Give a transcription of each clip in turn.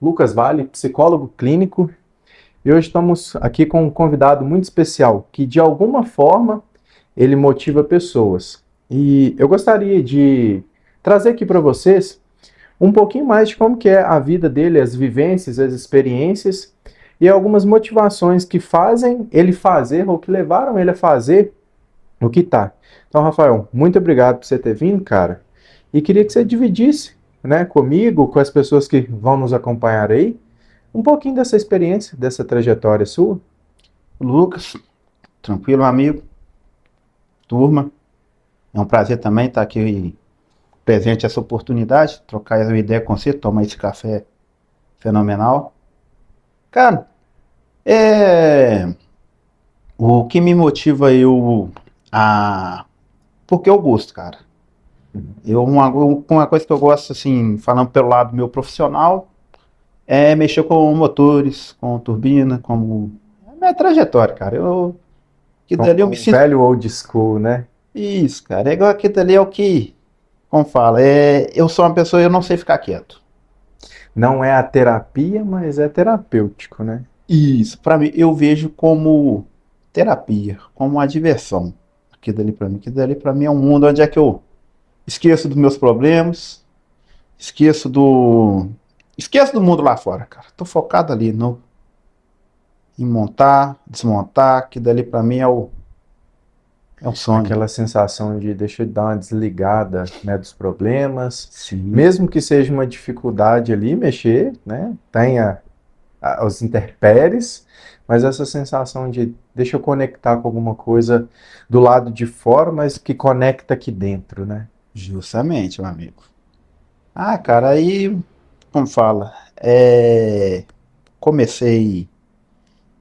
Lucas Vale, psicólogo clínico, e hoje estamos aqui com um convidado muito especial, que de alguma forma ele motiva pessoas. E eu gostaria de trazer aqui para vocês um pouquinho mais de como que é a vida dele, as vivências, as experiências e algumas motivações que fazem ele fazer ou que levaram ele a fazer o que tá. Então, Rafael, muito obrigado por você ter vindo, cara. E queria que você dividisse, né, comigo, com as pessoas que vão nos acompanhar aí, um pouquinho dessa experiência, dessa trajetória sua. Lucas, tranquilo, amigo, turma. É um prazer também estar aqui presente essa oportunidade, trocar essa ideia com você, tomar esse café fenomenal. Cara, é o que me motiva eu a porque eu gosto, cara. Uma coisa que eu gosto, assim, falando pelo lado meu profissional, é mexer com motores, com turbina, como é a minha trajetória, cara. Que dali eu me Um sinto. velho old school, né? Isso, cara. É igual aquilo dali é o que, como fala, eu sou uma pessoa, eu não sei ficar quieto. Não é a terapia, mas é terapêutico, né? Isso, pra mim, eu vejo como terapia, como uma diversão. Aquilo dali pra mim é um mundo onde é que eu esqueço dos meus problemas, esqueço do. Esqueço do mundo lá fora, cara. Tô focado ali no, em montar, desmontar, que dali pra mim é um sonho. Aquela sensação de deixa eu dar uma desligada, né, dos problemas, Sim. mesmo que seja uma dificuldade ali mexer, né, tenha os intempéries, mas essa sensação de deixa eu conectar com alguma coisa do lado de fora, mas que conecta aqui dentro, né? Justamente, meu amigo. Ah, cara, aí, como fala, comecei.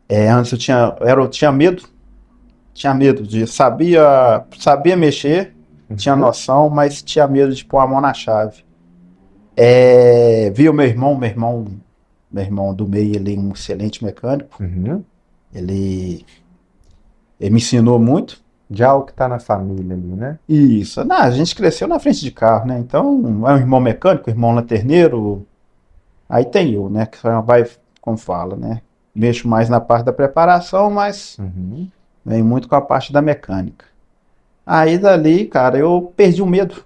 Antes eu tinha medo de, sabia mexer, tinha Uhum, noção, mas tinha medo de pôr a mão na chave. Vi o meu irmão do meio, ele é um excelente mecânico, uhum. ele, ele me ensinou muito. Já o que está na família ali, né? Isso, a gente cresceu na frente de carro, né? Então, é um irmão mecânico, irmão lanterneiro, aí tem eu, né? Que vai, como fala, né? Mexo mais na parte da preparação, mas Uhum. vem muito com a parte da mecânica. Aí dali, cara, eu perdi o medo.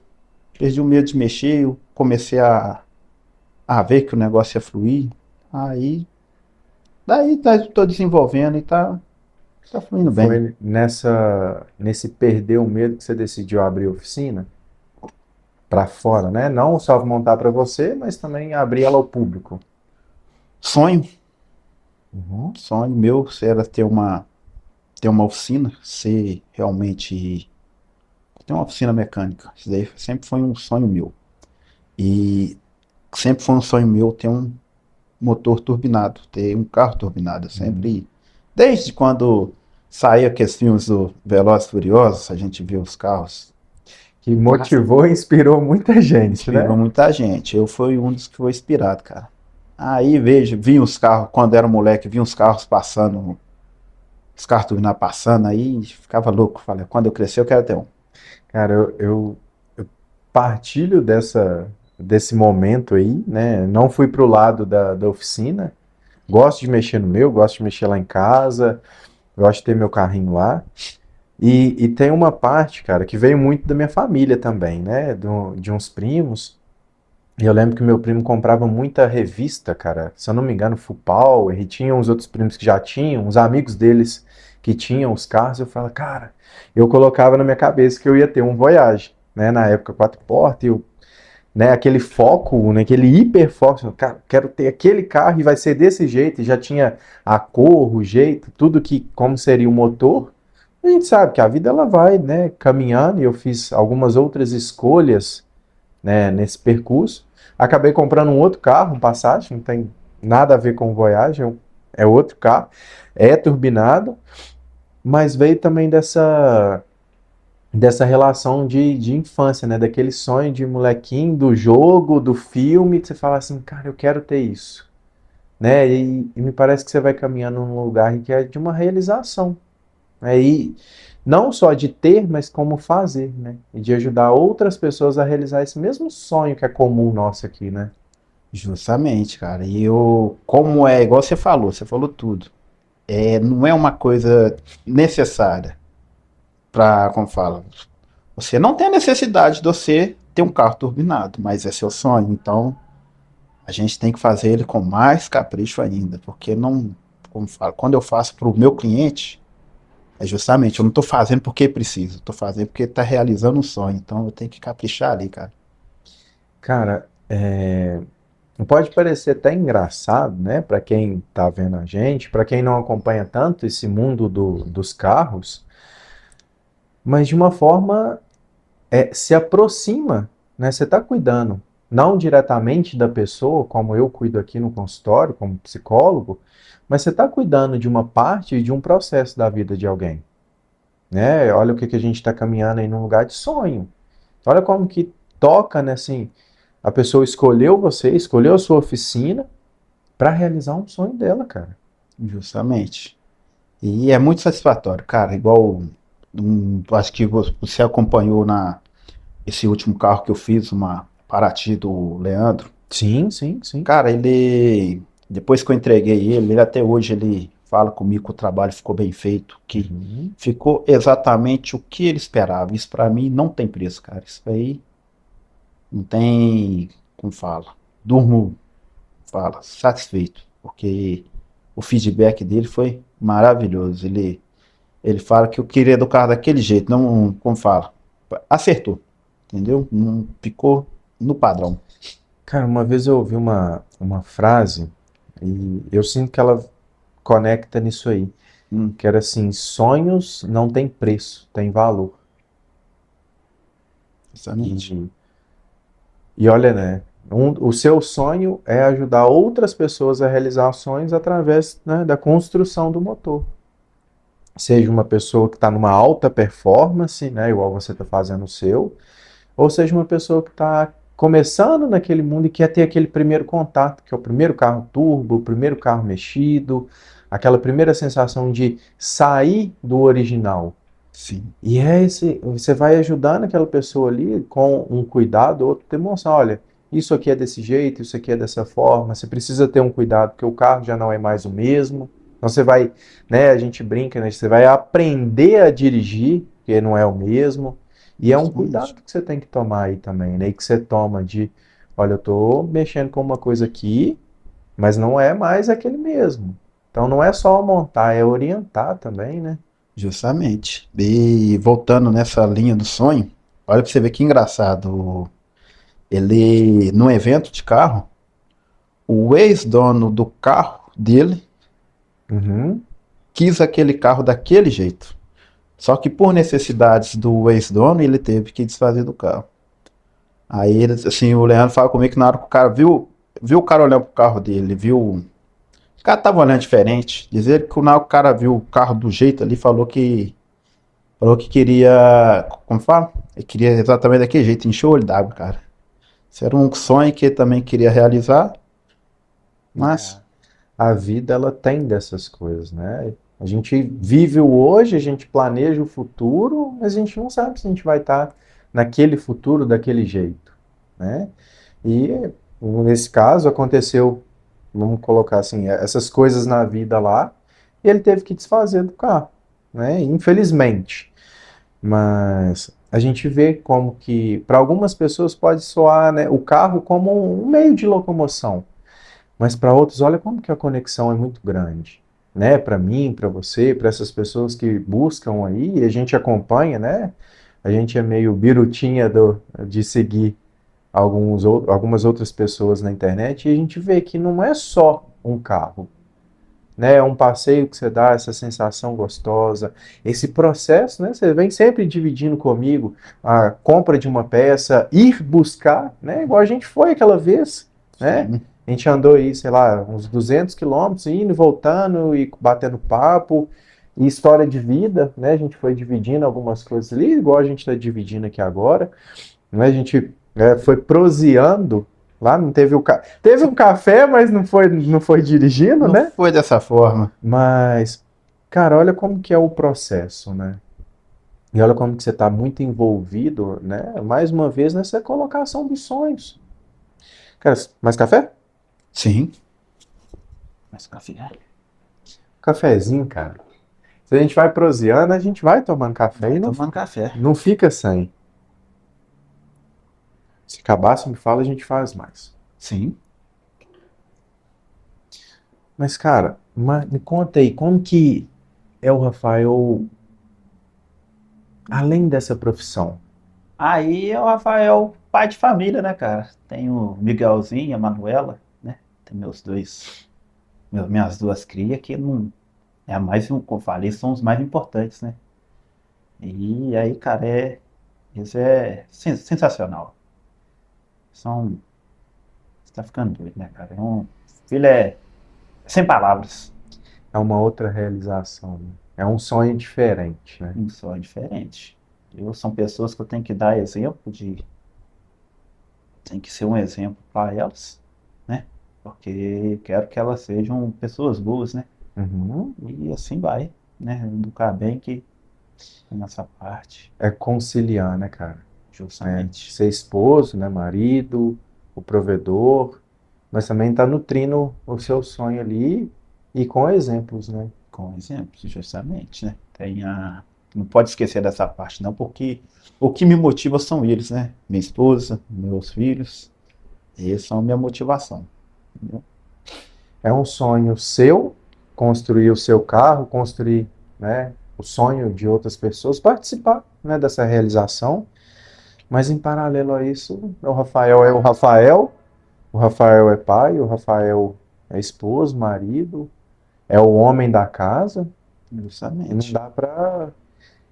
Perdi o medo de mexer, eu comecei a ver que o negócio ia fluir. Aí, daí tô desenvolvendo e tá fluindo bem. Foi nesse perder o medo que você decidiu abrir a oficina para fora, né? Não só montar para você, mas também abrir ela ao público. Sonho, Uhum. sonho meu era ter uma oficina, ser realmente ter uma oficina mecânica. Isso daí sempre foi um sonho meu. E sempre foi um sonho meu ter um motor turbinado, ter um carro turbinado. Eu Uhum. sempre, desde quando saía aqueles filmes do Velozes e Furiosos, a gente viu os carros. Que motivou e inspirou muita gente, Inspirou né? muita gente. Eu fui um dos que foi inspirado, cara. Aí vejo, vi os carros, quando era moleque, vi uns carros passando, os carros turbinados passando, aí ficava louco. Falei, quando eu crescer eu quero ter um. Cara, eu partilho desse momento aí, né? Não fui pro lado da oficina. Gosto de mexer no meu, gosto de mexer lá em casa, gosto de ter meu carrinho lá. E tem uma parte, cara, que veio muito da minha família também, né? De uns primos. E eu lembro que meu primo comprava muita revista, cara. Se eu não me engano, Full Power, e tinha uns outros primos que já tinham, uns amigos deles que tinham os carros. Eu falava, cara, eu colocava na minha cabeça que eu ia ter um Voyage, né? Na época, quatro portas, e né, aquele foco, né, aquele hiperfoco, cara, quero ter aquele carro e vai ser desse jeito, e já tinha a cor, o jeito, tudo que, como seria o motor. A gente sabe que a vida ela vai, né, caminhando, e eu fiz algumas outras escolhas, né, nesse percurso. Acabei comprando um outro carro, um Passat, não tem nada a ver com o Voyage, é outro carro, é turbinado, mas veio também dessa relação de infância, né? Daquele sonho de molequinho, do jogo, do filme, que você fala assim, cara, eu quero ter isso, né? E me parece que você vai caminhando num lugar que é de uma realização, né? E não só de ter, mas como fazer, né? E de ajudar outras pessoas a realizar esse mesmo sonho que é comum nosso aqui, né? Justamente, cara. E eu, como é, igual você falou tudo. Não é uma coisa necessária para, como fala, você não tem a necessidade de você ter um carro turbinado, mas é seu sonho, então a gente tem que fazer ele com mais capricho ainda, porque não, como fala, quando eu faço para o meu cliente, é justamente, eu não estou fazendo porque preciso, estou fazendo porque está realizando um sonho, então eu tenho que caprichar ali, cara. Cara, pode parecer até engraçado, né, para quem tá vendo a gente, para quem não acompanha tanto esse mundo dos carros, mas de uma forma se aproxima, né? Você está cuidando não diretamente da pessoa, como eu cuido aqui no consultório, como psicólogo, mas você está cuidando de uma parte de um processo da vida de alguém, né? Olha o que a gente está caminhando aí num lugar de sonho. Olha como que toca, né? Assim, a pessoa escolheu você, escolheu a sua oficina para realizar um sonho dela, cara. Justamente. E é muito satisfatório, cara, igual, acho que você acompanhou esse último carro que eu fiz, uma Paraty do Leandro. Sim, sim, sim. Cara, depois que eu entreguei ele até hoje ele fala comigo que o trabalho ficou bem feito, que Uhum. ficou exatamente o que ele esperava. Isso pra mim não tem preço, cara. Isso aí não tem, como fala, durmo, fala, satisfeito, porque o feedback dele foi maravilhoso. Ele fala que eu queria do carro daquele jeito, não, como fala, acertou, entendeu? Não ficou no padrão. Cara, uma vez eu ouvi uma frase e eu sinto que ela conecta nisso aí, Hum, que era assim, sonhos não têm preço, têm valor. Exatamente. E, e olha, né, o seu sonho é ajudar outras pessoas a realizar sonhos através, né, da construção do motor. Seja uma pessoa que está numa alta performance, né, igual você está fazendo o seu, ou seja uma pessoa que está começando naquele mundo e quer ter aquele primeiro contato, que é o primeiro carro turbo, o primeiro carro mexido, aquela primeira sensação de sair do original. Sim, E é esse, você vai ajudando aquela pessoa ali com um cuidado, outro demonstrar, olha, isso aqui é desse jeito, isso aqui é dessa forma, você precisa ter um cuidado, porque o carro já não é mais o mesmo. Então você vai, né, a gente brinca, né, você vai aprender a dirigir, porque não é o mesmo. E é um justamente. cuidado que você tem que tomar aí também, né, e que você toma de, olha, eu tô mexendo com uma coisa aqui, mas não é mais aquele mesmo. Então não é só montar, é orientar também, né? Justamente. E voltando nessa linha do sonho, olha pra você ver que engraçado. Ele, num evento de carro, o ex-dono do carro dele Uhum. quis aquele carro daquele jeito. Só que por necessidades do ex-dono, ele teve que desfazer do carro. Aí ele, assim, o Leandro fala comigo que na hora que o cara viu o cara olhando pro carro dele, viu. O cara tava olhando diferente. Dizer que na hora que o cara viu o carro do jeito ali, falou que queria. Como fala? Ele queria exatamente daquele jeito, encheu o olho d'água, cara. Isso era um sonho que ele também queria realizar, mas A vida ela tem dessas coisas, né? A gente vive o hoje, a gente planeja o futuro, mas a gente não sabe se a gente vai estar naquele futuro daquele jeito, né? E nesse caso aconteceu, vamos colocar assim, essas coisas na vida lá, e ele teve que desfazer do carro, né? Infelizmente. Mas a gente vê como que para algumas pessoas pode soar, né, o carro como um meio de locomoção. Mas para outros, olha como que a conexão é muito grande, né? Para mim, para você, para essas pessoas que buscam aí, e a gente acompanha, né? A gente é meio birutinha de seguir algumas outras pessoas na internet e a gente vê que não é só um carro, né? É um passeio que você dá, essa sensação gostosa, esse processo, né? Você vem sempre dividindo comigo a compra de uma peça, ir buscar, né? Igual a gente foi aquela vez, né? sim, A gente andou aí, sei lá, uns 200 quilômetros, indo e voltando e batendo papo, e história de vida, né? A gente foi dividindo algumas coisas ali, igual a gente está dividindo aqui agora, né? A gente foi proseando lá, não teve teve um café, mas não foi dirigindo, não né? foi dessa forma. Mas, cara, olha como que é o processo, né? E olha como que você está muito envolvido, né? Mais uma vez nessa colocação dos sonhos. Cara, mais café? Sim. Mas café. Cafezinho, cara. Se a gente vai proseando, a gente vai tomando café e Vai não, tomando café. não fica sem. Se acabar, você me fala, a gente faz mais. Sim. Mas, cara, me conta aí, como que é o Rafael além dessa profissão? Aí é o Rafael, pai de família, né, cara? Tem o Miguelzinho e a Manuela, né? Tem minhas duas crias que não. É mais, como eu falei, são os mais importantes, né? E aí, cara, isso é sensacional. São. Você tá ficando doido, né, cara? Filho é sem palavras. É uma outra realização, né? É um sonho diferente, né? Um sonho diferente. São pessoas que eu tenho que dar exemplo tem que ser um exemplo para elas, né? Porque quero que elas sejam pessoas boas, né? Uhum. E assim vai, né? Educar bem que é nessa parte, É conciliar, né, cara? Né? justamente, Ser esposo, né, marido, o provedor, mas também tá nutrindo o seu sonho ali e com exemplos, né? com exemplos, justamente, né? Não pode esquecer dessa parte, não, porque o que me motiva são eles, né? Minha esposa, meus filhos, eles são a minha motivação, entendeu? É um sonho seu construir o seu carro, construir, né, o sonho de outras pessoas, participar, né, dessa realização. Mas em paralelo a isso, o Rafael é o Rafael é pai, o Rafael é esposo, marido, é o homem da casa, e não Justamente. dá para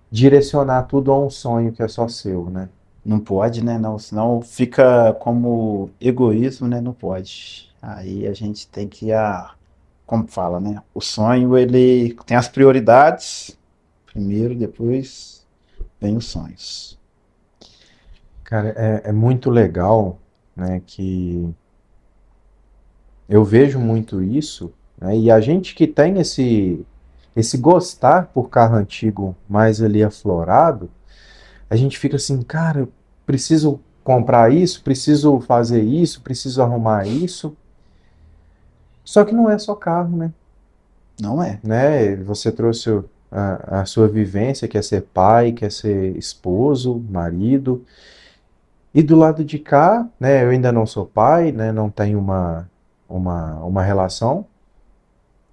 direcionar tudo a um sonho que é só seu, né? Não pode, né? Não, senão fica como egoísmo, né? Não pode. Aí a gente tem que, como fala, né? O sonho, ele tem as prioridades. Primeiro, depois vem os sonhos. Cara, é muito legal, né, que eu vejo muito isso, né, e a gente que tem esse gostar por carro antigo mais ali aflorado, a gente fica assim, cara, eu preciso comprar isso, preciso fazer isso, preciso arrumar isso. Só que não é só carro, Não é. né? Você trouxe a sua vivência, quer ser pai, quer ser esposo, marido. E do lado de cá, né, eu ainda não sou pai, né, não tenho uma relação,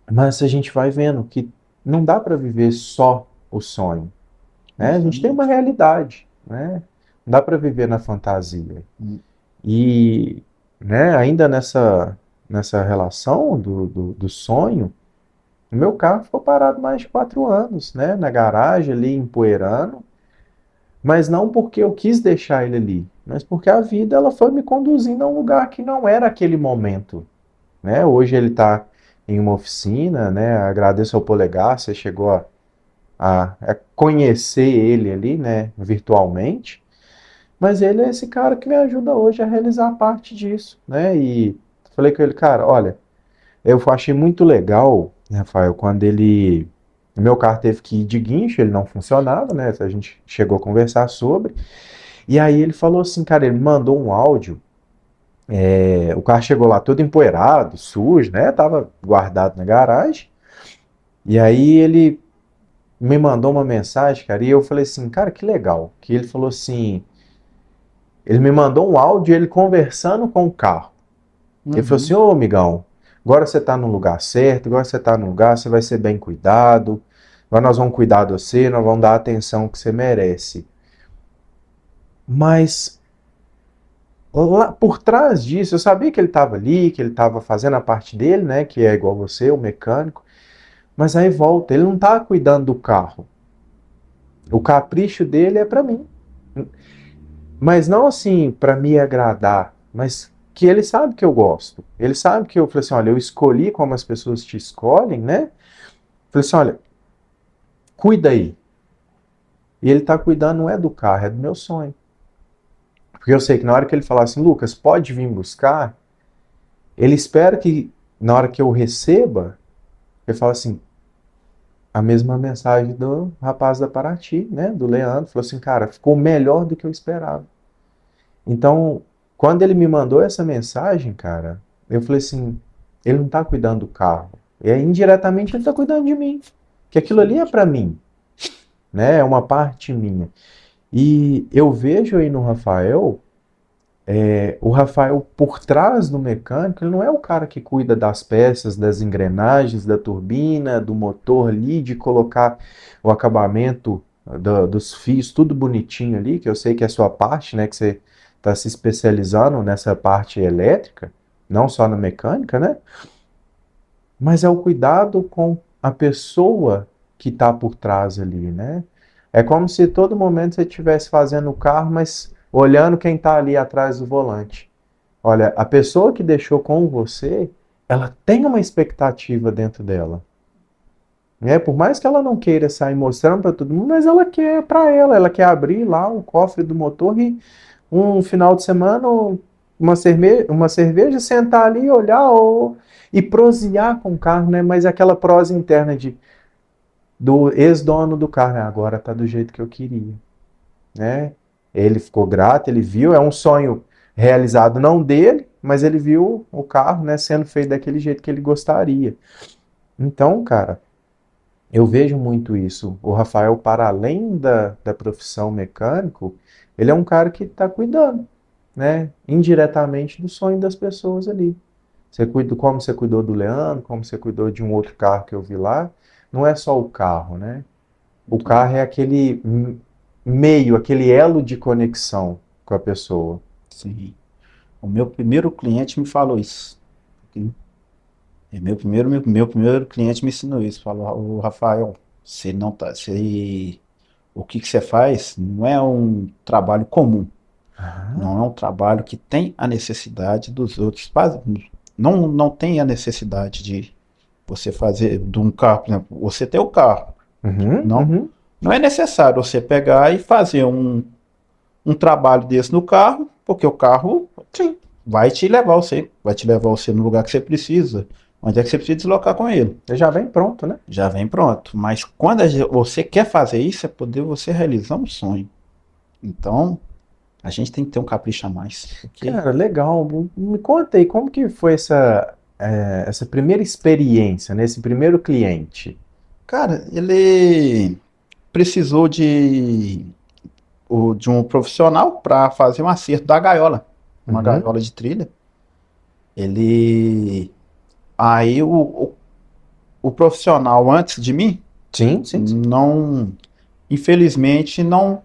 mas a gente vai vendo que não dá para viver só o sonho, né? A gente tem uma Justamente. realidade, né? Não dá para viver na fantasia. Hum. E, né, ainda nessa relação do sonho, o meu carro ficou parado mais de 4 anos, né? Na garagem ali, empoeirando. Mas não porque eu quis deixar ele ali, mas porque a vida ela foi me conduzindo a um lugar que não era aquele momento, né? Hoje ele está em uma oficina, né? Agradeço ao Polegar, você chegou a conhecer ele ali, né? Virtualmente, mas ele é esse cara que me ajuda hoje a realizar parte disso, né? E falei com ele, cara, olha, eu achei muito legal, Rafael, quando ele. O meu carro teve que ir de guincho, ele não funcionava, né? A gente chegou a conversar sobre. E aí ele falou assim, cara, ele me mandou um áudio. O carro chegou lá todo empoeirado, sujo, né? Tava guardado na garagem. E aí ele me mandou uma mensagem, cara, e eu falei assim, cara, que legal. Que ele falou assim, ele me mandou um áudio ele conversando com o carro. Ele falou assim, Uhum. ô amigão, agora você está no lugar certo, agora você está no lugar, você vai ser bem cuidado, agora nós vamos cuidar de você, nós vamos dar a atenção que você merece. Mas lá por trás disso, eu sabia que ele estava ali, que ele estava fazendo a parte dele, né, que é igual você, o mecânico, mas aí volta, ele não está cuidando do carro. O capricho dele é para mim. Mas não assim para me agradar, mas que ele sabe que eu gosto. Ele sabe que eu falei assim, olha, eu escolhi como as pessoas te escolhem, né? Falei assim, olha, cuida aí. E ele tá cuidando não é do carro, é do meu sonho. Porque eu sei que na hora que ele falar assim, Lucas, pode vir buscar, ele espera que na hora que eu receba, ele fala assim, a mesma mensagem do rapaz da Paraty, né? Do Leandro, falou assim, cara, ficou melhor do que eu esperava. Então, quando ele me mandou essa mensagem, cara, Eu falei assim, ele não está cuidando do carro. E aí, indiretamente, ele está cuidando de mim. Que aquilo ali é para mim, né? É uma parte minha. E eu vejo aí no Rafael, o Rafael por trás do mecânico, ele não é o cara que cuida das peças, das engrenagens, da turbina, do motor ali, de colocar o acabamento dos fios, tudo bonitinho ali, que eu sei que é a sua parte, né? Que você está se especializando nessa parte elétrica, não só na mecânica, né? Mas é o cuidado com a pessoa que está por trás ali, né? É como se todo momento você estivesse fazendo o carro, mas olhando quem está ali atrás do volante. Olha, a pessoa que deixou com você, ela tem uma expectativa dentro dela. Né? Por mais que ela não queira sair mostrando para todo mundo, mas ela quer para ela quer abrir lá o cofre do motor e um final de semana, uma cerveja, sentar ali, olhar e prosear com o carro, né? Mas aquela prosa interna do ex-dono do carro, né? Agora tá do jeito que eu queria, né? Ele ficou grato, ele viu, é um sonho realizado não dele, mas ele viu o carro, né, sendo feito daquele jeito que ele gostaria. Então, cara, eu vejo muito isso. O Rafael, para além da profissão mecânico, ele é um cara que está cuidando, né, indiretamente do sonho das pessoas ali. Você cuida, como você cuidou do Leandro, como você cuidou de um outro carro que eu vi lá, não é só o carro, né? O carro é aquele meio, aquele elo de conexão com a pessoa. Sim. O meu primeiro cliente me falou isso. E meu primeiro cliente me ensinou isso. Falou, o Rafael, você não tá, você, o que que você faz não é um trabalho comum. Ah, Não é um trabalho que tem a necessidade dos outros. Não tem a necessidade de você fazer de um carro, por exemplo, você tem o carro. uhum, Não, uhum. não é necessário você pegar e fazer um trabalho desse no carro, porque o carro Sim, vai te levar você no lugar que você precisa, onde é que você precisa deslocar com ele. já vem pronto, né? Já vem pronto. Mas quando você quer fazer isso, é poder você realizar um sonho. Então, a gente tem que ter um capricho a mais. Porque, Cara, legal. Me conta aí, como que foi essa primeira experiência, né? Esse primeiro cliente? cara, ele precisou de um profissional para fazer um acerto da gaiola. Uma Uhum. gaiola de trilha. Ele. Aí o profissional antes de mim Sim, sim, sim. não, infelizmente, não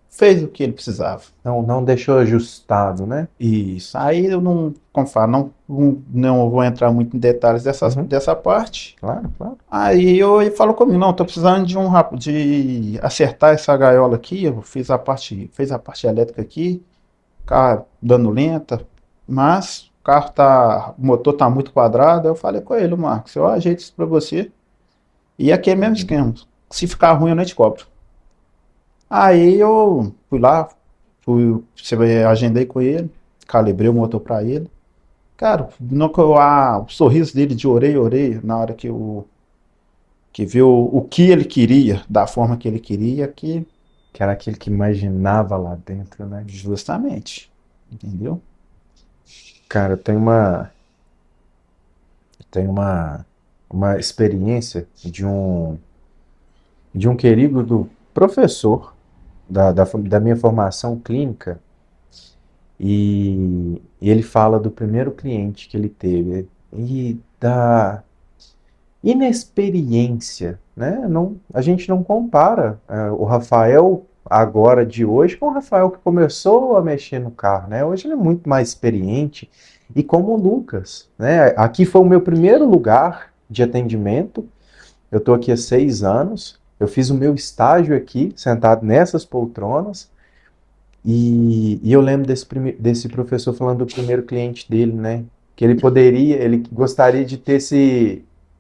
fez o que ele precisava. Não, não deixou ajustado, né? Isso. Aí eu não, como falo, não vou entrar muito em detalhes Uhum. dessa parte. Claro, claro. Aí ele falou comigo, não, tô precisando de acertar essa gaiola aqui, eu fiz a parte elétrica aqui, carro dando lenta, mas o motor tá muito quadrado. Eu falei com ele, Marcos, eu ajeito isso pra você. E aqui é o mesmo Uhum. esquema. Se ficar ruim, eu não te cobro. Aí eu fui lá, agendei com ele, calibrei o motor pra ele. Cara, o sorriso dele de orelha a orelha, na hora que viu o que ele queria, da forma que ele queria, que Que era aquele que imaginava lá dentro, né? justamente, entendeu? Cara, eu tenho uma experiência de um querido do professor da minha formação clínica. E ele fala do primeiro cliente que ele teve e da inexperiência, né? Não, a gente não compara o Rafael agora de hoje com o Rafael que começou a mexer no carro, né? Hoje ele é muito mais experiente e como o Lucas, né? Aqui foi o meu primeiro lugar de atendimento. Eu estou aqui há 6 anos. Eu fiz o meu estágio aqui, sentado nessas poltronas. E eu lembro desse professor falando do primeiro cliente dele, né? Que ele gostaria de ter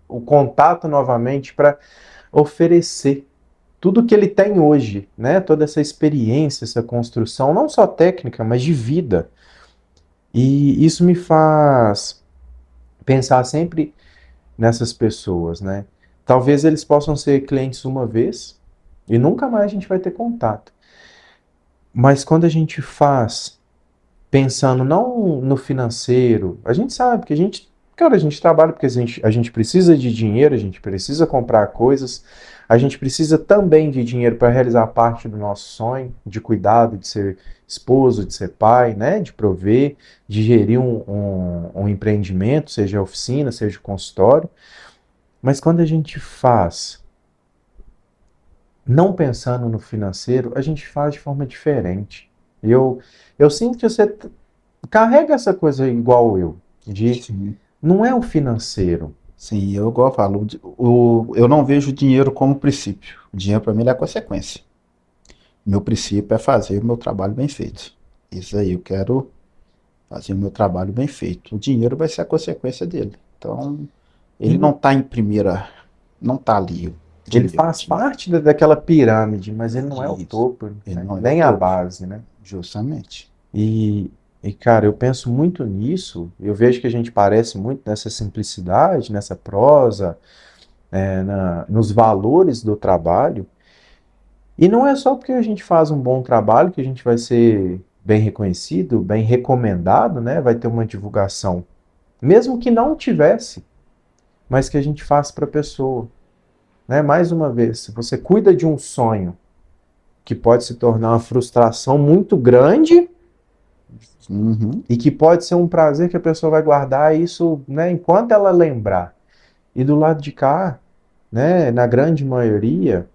o contato novamente para oferecer tudo que ele tem hoje, né? Toda essa experiência, essa construção, não só técnica, mas de vida. E isso me faz pensar sempre nessas pessoas, né? Talvez eles possam ser clientes uma vez e nunca mais a gente vai ter contato. Mas quando a gente faz pensando não no financeiro. A gente sabe que cara, a gente trabalha porque a gente precisa de dinheiro, a gente precisa comprar coisas, a gente precisa também de dinheiro para realizar parte do nosso sonho, de cuidado, de ser esposo, de ser pai, né? De prover, de gerir um empreendimento, seja oficina, seja consultório. Mas quando a gente faz não pensando no financeiro, a gente faz de forma diferente. E eu sinto que você carrega essa coisa igual eu, de Sim. não é o financeiro. Sim, eu igual eu falo, eu não vejo o dinheiro como princípio. O dinheiro para mim ele é consequência. Meu princípio é fazer o meu trabalho bem feito. Isso aí, eu quero fazer o meu trabalho bem feito. O dinheiro vai ser a consequência dele. Então, E ele não está em primeira, não está ali o ele dinheiro. faz parte daquela pirâmide, mas ele não é o Isso. topo, Ele né? não é o Nem a topo, base, né? justamente. E, cara, eu penso muito nisso, eu vejo que a gente parece muito nessa simplicidade, nessa prosa, nos valores do trabalho. E não é só porque a gente faz um bom trabalho que a gente vai ser bem reconhecido, bem recomendado, né? Vai ter uma divulgação. Mesmo que não tivesse, mas que a gente faz para a pessoa. Né? Mais uma vez, se você cuida de um sonho que pode se tornar uma frustração muito grande Uhum. e que pode ser um prazer que a pessoa vai guardar isso, né, enquanto ela lembrar. E do lado de cá, né, na grande maioria,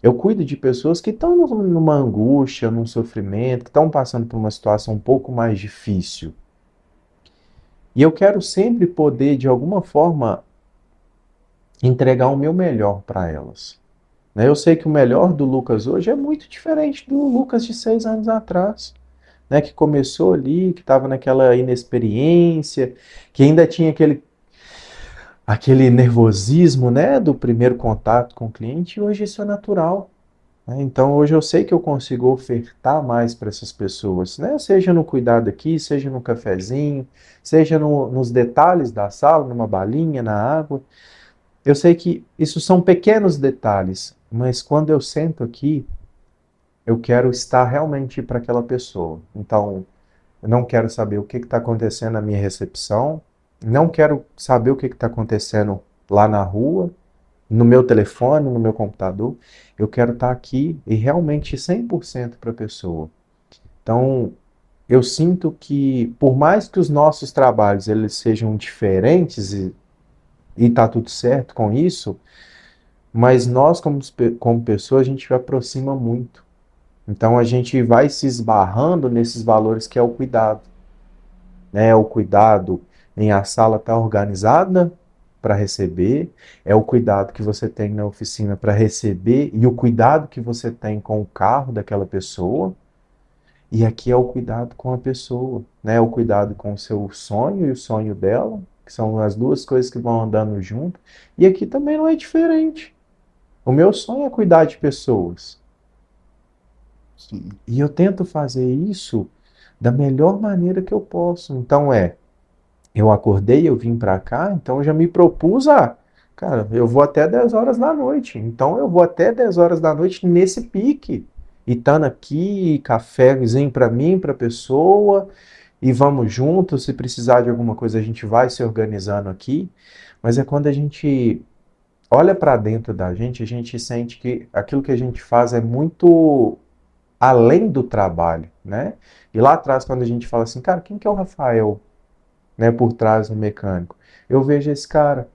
eu cuido de pessoas que estão numa angústia, num sofrimento, que estão passando por uma situação um pouco mais difícil. E eu quero sempre poder, de alguma forma, entregar o meu melhor para elas. Né? Eu sei que o melhor do Lucas hoje é muito diferente do Lucas de 6 anos atrás, né? Que começou ali, que estava naquela inexperiência, que ainda tinha aquele nervosismo, né? Do primeiro contato com o cliente, e hoje isso é natural. Né? Então hoje eu sei que eu consigo ofertar mais para essas pessoas, né? Seja no cuidado aqui, seja no cafezinho, seja nos detalhes da sala, numa balinha, na água. Eu sei que isso são pequenos detalhes, mas quando eu sento aqui, eu quero estar realmente para aquela pessoa. Então, eu não quero saber o que está acontecendo na minha recepção, não quero saber o que está acontecendo lá na rua, no meu telefone, no meu computador. Eu quero estar aqui e realmente 100% para a pessoa. Então, eu sinto que, por mais que os nossos trabalhos eles sejam diferentes e tá tudo certo com isso, mas nós, como pessoa, a gente se aproxima muito. Então a gente vai se esbarrando nesses valores que é o cuidado. Né? É o cuidado em a sala estar organizada para receber, é o cuidado que você tem na oficina para receber e o cuidado que você tem com o carro daquela pessoa. E aqui é o cuidado com a pessoa, né? O cuidado com o seu sonho e o sonho dela, que são as duas coisas que vão andando junto. E aqui também não é diferente. O meu sonho é cuidar de pessoas. Sim. E eu tento fazer isso da melhor maneira que eu posso. Então eu acordei, eu vim para cá, então eu já me propus cara, eu vou até 10 horas da noite. Então eu vou até 10 horas da noite nesse pique. E estando aqui, cafézinho para mim, para a pessoa, e vamos juntos. Se precisar de alguma coisa, a gente vai se organizando aqui. Mas é quando a gente olha para dentro da gente, a gente sente que aquilo que a gente faz é muito além do trabalho, né? E lá atrás, quando a gente fala assim, cara, quem que é o Rafael, né, por trás do mecânico? Eu vejo esse cara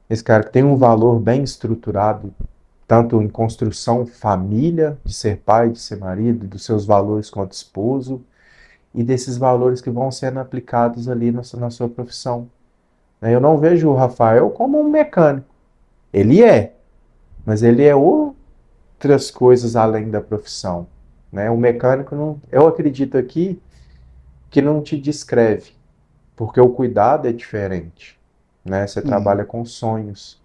que tem um valor bem estruturado, tanto em construção, família, de ser pai, de ser marido, dos seus valores quanto esposo, e desses valores que vão sendo aplicados ali na sua profissão. Né? Eu não vejo o Rafael como um mecânico. Ele é, mas ele é outras coisas além da profissão. Né? O mecânico não, eu acredito aqui que não te descreve, porque o cuidado é diferente. Né? Você Sim. trabalha com sonhos,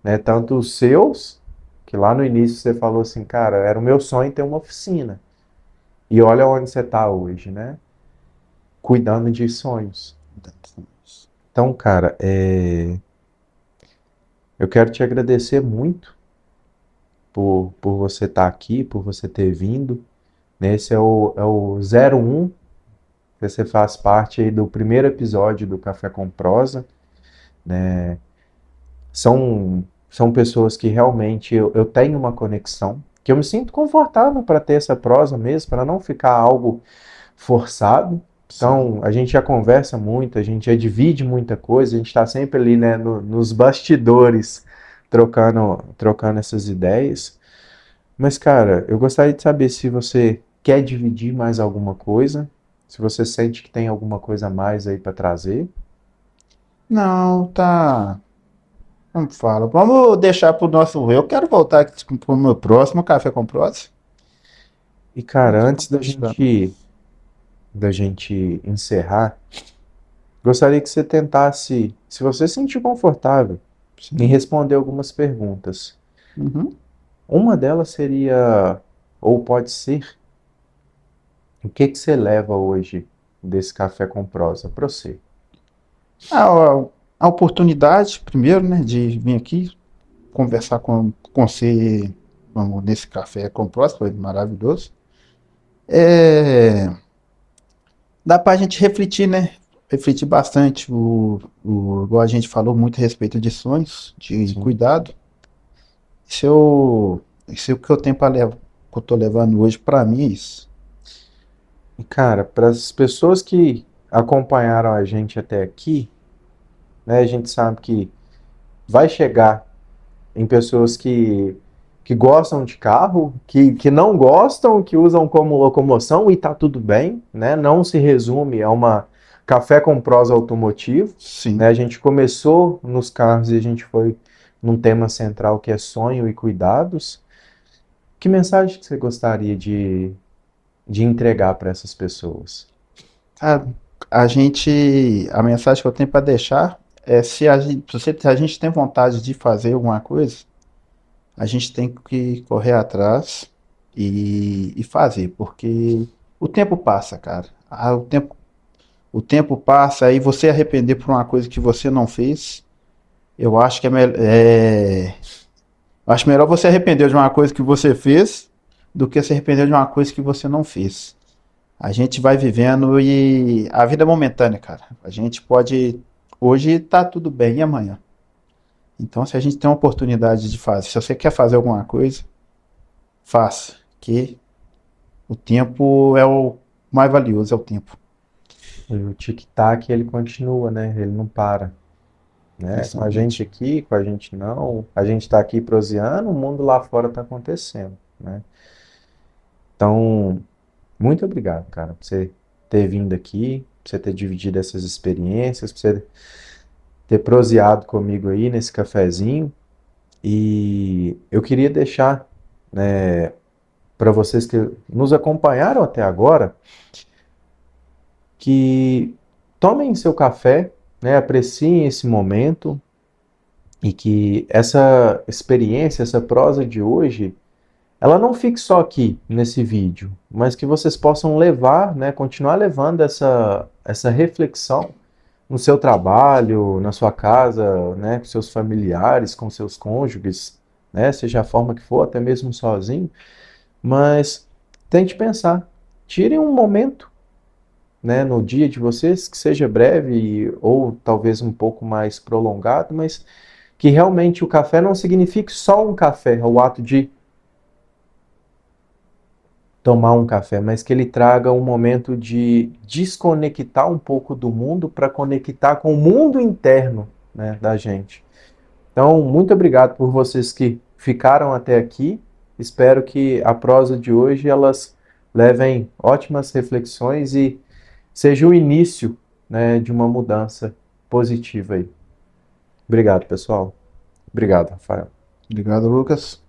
né? Tanto os seus, que lá no início você falou assim, cara, era o meu sonho ter uma oficina. E olha onde você está hoje, né? Cuidando de sonhos. Então, cara, eu quero te agradecer muito por você estar aqui, por você ter vindo. Né? Esse é o 01 Você faz parte aí do primeiro episódio do Café com Prosa, né? São pessoas que realmente eu tenho uma conexão, que eu me sinto confortável para ter essa prosa mesmo, para não ficar algo forçado. Sim. Então, a gente já conversa muito, a gente já divide muita coisa, a gente está sempre ali, né, nos bastidores, trocando essas ideias. Mas, cara, eu gostaria de saber se você quer dividir mais alguma coisa, se você sente que tem alguma coisa a mais aí para trazer. Não, tá. Como fala? Vamos deixar pro nosso. Eu quero voltar aqui pro meu próximo Café com Prosa. E, cara, Vamos antes conversando. da gente encerrar, gostaria que você tentasse, se você se sentir confortável, em Sim. responder algumas perguntas. Uhum. Uma delas seria, ou pode ser, o que que você leva hoje desse café com prosa para você? A, a oportunidade, primeiro, né, de vir aqui conversar com você nesse Café com Prosa, foi maravilhoso. É, dá pra gente refletir, né? Refletir bastante. Igual a gente falou muito a respeito de sonhos, de Sim. cuidado. Isso é o que eu tenho para levar, que eu tô levando hoje para mim, é isso. E, cara, para as pessoas que acompanharam a gente até aqui, né, a gente sabe que vai chegar em pessoas que gostam de carro, que não gostam, que usam como locomoção e tá tudo bem, né? Não se resume a uma café com prosa automotivo, né? Sim. A gente começou nos carros e a gente foi num tema central que é sonho e cuidados. Que mensagem que você gostaria de entregar para essas pessoas? A, a mensagem que eu tenho para deixar é se a gente tem vontade de fazer alguma coisa, a gente tem que correr atrás e fazer, porque o tempo passa, cara. O tempo passa e você arrepender por uma coisa que você não fez, eu acho que eu acho melhor você arrepender de uma coisa que você fez do que se arrepender de uma coisa que você não fez. A gente vai vivendo e a vida é momentânea, cara. A gente pode. Hoje tá tudo bem e amanhã. Então, se a gente tem uma oportunidade de fazer, se você quer fazer alguma coisa, faça. Que o tempo é o mais valioso, é o tempo. E o tic-tac, ele continua, né? Ele não para, né? Com a gente Justamente. aqui, com a gente não. A gente está aqui proseando, o mundo lá fora está acontecendo, né? Então, muito obrigado, cara, por você ter vindo aqui, por você ter dividido essas experiências, por você ter proseado comigo aí nesse cafezinho. E eu queria deixar, né, para vocês que nos acompanharam até agora, que tomem seu café, né, apreciem esse momento e que essa experiência, essa prosa de hoje, ela não fique só aqui nesse vídeo, mas que vocês possam levar, né, continuar levando essa reflexão no seu trabalho, na sua casa, né, com seus familiares, com seus cônjuges, né, seja a forma que for, até mesmo sozinho, mas tente pensar, tirem um momento, né, no dia de vocês, que seja breve ou talvez um pouco mais prolongado, mas que realmente o café não signifique só um café, o ato de tomar um café, mas que ele traga um momento de desconectar um pouco do mundo para conectar com o mundo interno, né, da gente. Então, muito obrigado por vocês que ficaram até aqui. Espero que a prosa de hoje elas levem ótimas reflexões e seja o início, né, de uma mudança positiva aí. Obrigado, pessoal. Obrigado, Rafael. Obrigado, Lucas.